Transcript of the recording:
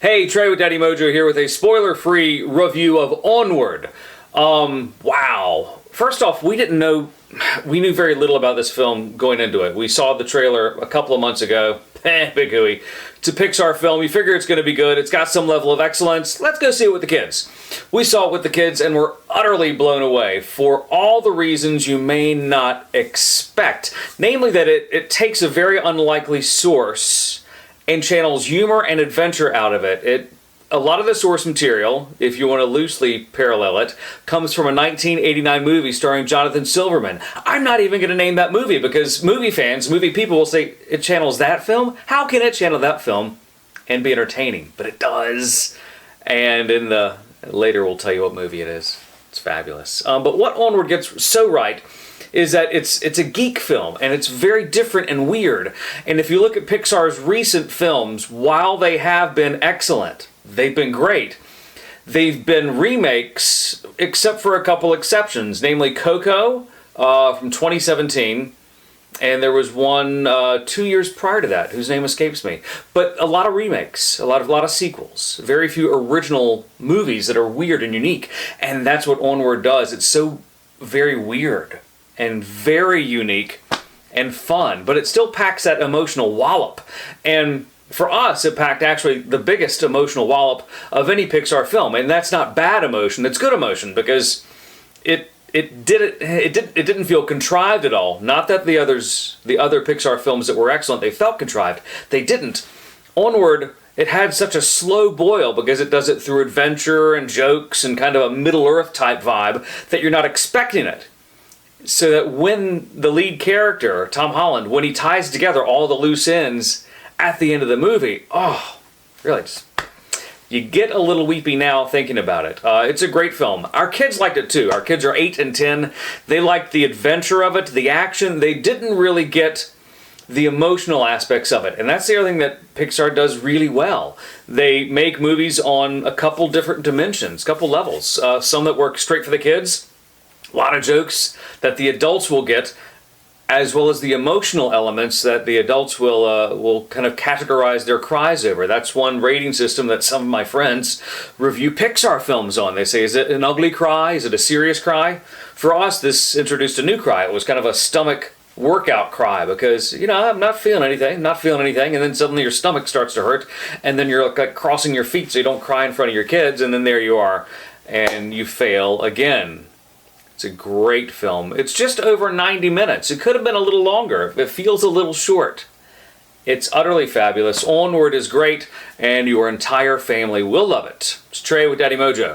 Hey, Trey with Daddy Mojo here with a spoiler-free review of Onward. Wow. First off, we knew very little about this film going into it. We saw the trailer a couple of months ago. Big hooey. It's a Pixar film. You figure it's going to be good. It's got some level of excellence. Let's go see it with the kids. We saw it with the kids and were utterly blown away for all the reasons you may not expect. Namely that it takes a very unlikely source and channels humor and adventure out of it. A lot of the source material, if you want to loosely parallel it, comes from a 1989 movie starring Jonathan Silverman. I'm not even going to name that movie because movie fans, movie people will say, it channels that film? How can it channel that film and be entertaining? But it does. And later we'll tell you what movie it is. It's fabulous. But what Onward gets so right is that it's a geek film, and it's very different and weird. And if you look at Pixar's recent films, while they have been excellent, they've been great, they've been remakes, except for a couple exceptions, namely Coco from 2017, and there was one 2 years prior to that, whose name escapes me. But a lot of remakes, a lot of sequels, very few original movies that are weird and unique, and that's what Onward does. It's so very weird and very unique and fun, but it still packs that emotional wallop. And for us, it packed actually the biggest emotional wallop of any Pixar film, and that's not bad emotion, it's good emotion, because it didn't feel contrived at all. Not that the other Pixar films that were excellent, they felt contrived. They didn't. Onward, it had such a slow boil because it does it through adventure and jokes and kind of a Middle-earth type vibe that you're not expecting it. So that when the lead character, Tom Holland, when he ties together all the loose ends at the end of the movie, oh, really, you get a little weepy now thinking about it. It's a great film. Our kids liked it too. Our kids are 8 and 10. They liked the adventure of it, the action. They didn't really get the emotional aspects of it. And that's the other thing that Pixar does really well. They make movies on a couple different dimensions, couple levels. Some that work straight for the kids, a lot of jokes that the adults will get, as well as the emotional elements that the adults will kind of categorize their cries over. That's one rating system that some of my friends review Pixar films on. They say, is it an ugly cry? Is it a serious cry? For us, this introduced a new cry. It was kind of a stomach workout cry because, I'm not feeling anything, and then suddenly your stomach starts to hurt, and then you're like crossing your feet so you don't cry in front of your kids, and then there you are, and you fail again. It's a great film. It's just over 90 minutes. It could have been a little longer. It feels a little short. It's utterly fabulous. Onward is great, and your entire family will love it. It's Trey with Daddy Mojo.